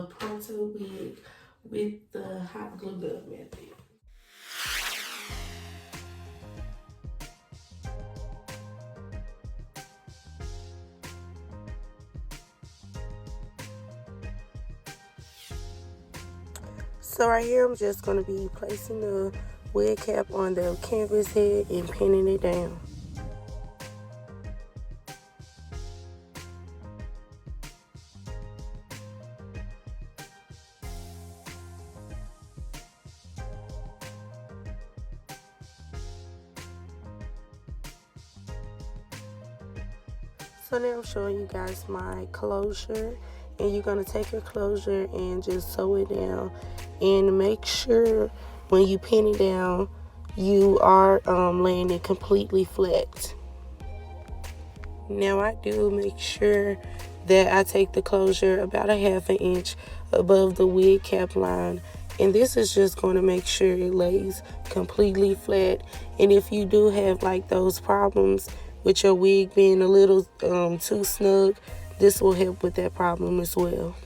the Pronto Wig with the hot glue gun method. So right here, I'm just going to be placing the wig cap on the canvas head and pinning it down. So now I'm showing you guys my closure, and you're going to take your closure and just sew it down, and make sure when you pin it down you are laying it completely flat. Now I do make sure that I take the closure about a ½ an inch above the wig cap line, and this is just going to make sure it lays completely flat. And if you do have like those problems with your wig being a little too snug, this will help with that problem as well.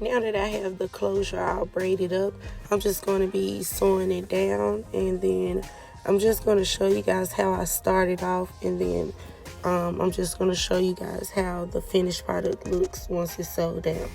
Now that I have the closure all braided up, I'm just going to be sewing it down, and then I'm just going to show you guys how I started off, and then I'm just going to show you guys how the finished product looks once it's sewed down.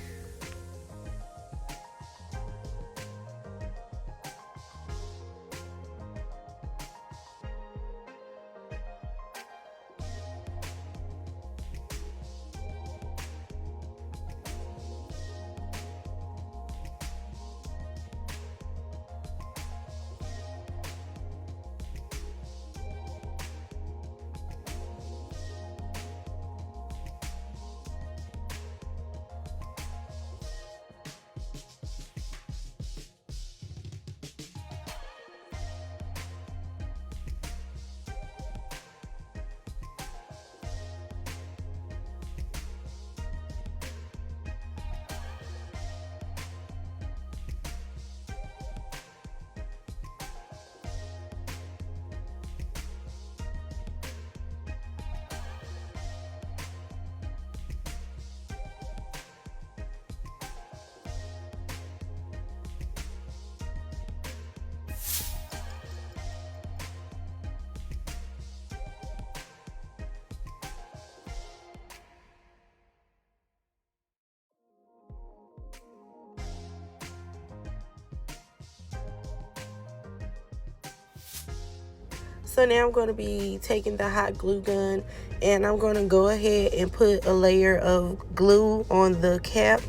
So now I'm going to be taking the hot glue gun, and I'm going to go ahead and put a layer of glue on the cap,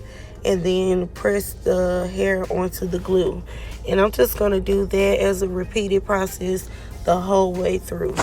and then press the hair onto the glue. And I'm just going to do that as a repeated process the whole way through.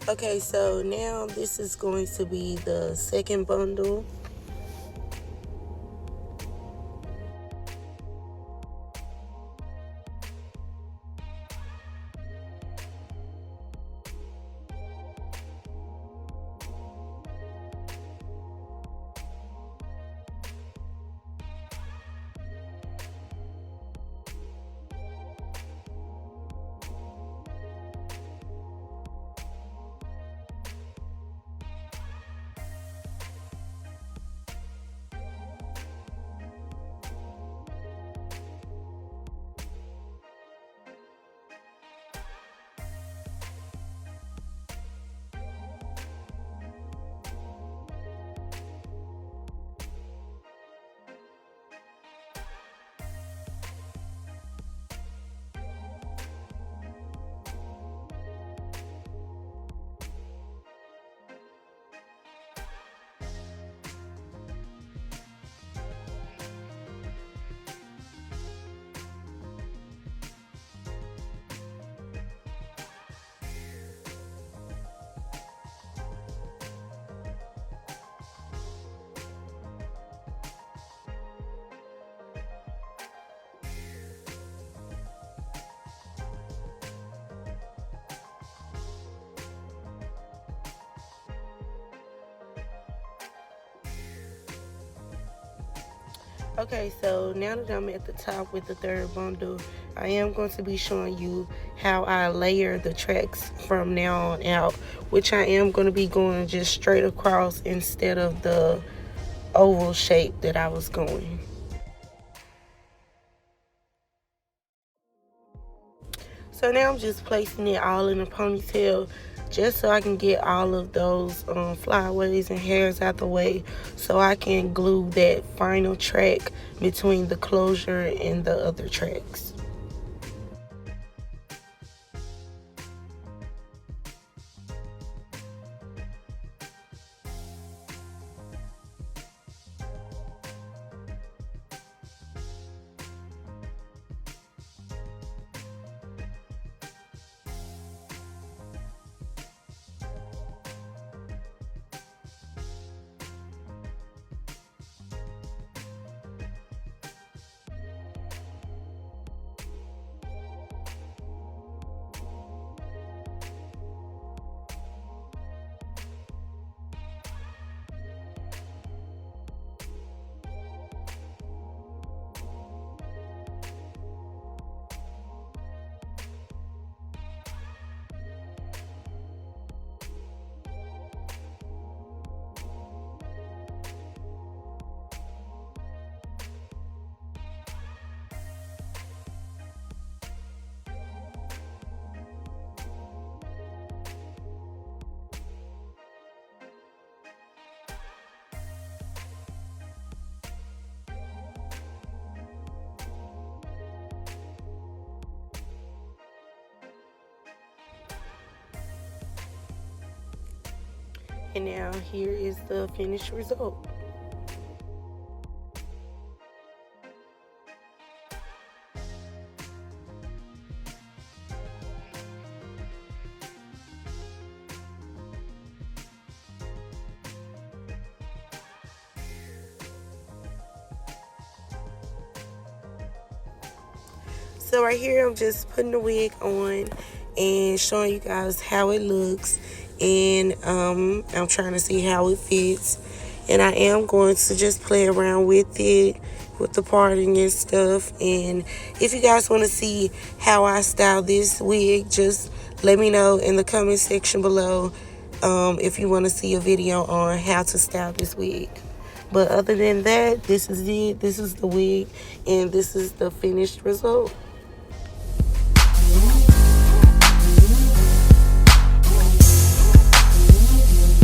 Okay, so now this is going to be the second bundle. Okay, so now that I'm at the top with the third bundle, I am going to be showing you how I layer the tracks from now on out, which I am going to be going just straight across instead of the oval shape that I was going. So now I'm just placing it all in a ponytail just so I can get all of those flyaways and hairs out the way, so I can glue that final track between the closure and the other tracks. And now here is the finished result. So right here I'm just putting the wig on and showing you guys how it looks, and I'm trying to see how it fits, and I am going to just play around with it, with the parting and stuff. And if you guys want to see how I style this wig, just let me know in the comment section below if you want to see a video on how to style this wig. But other than that, this is it. This is the wig, and this is the finished result.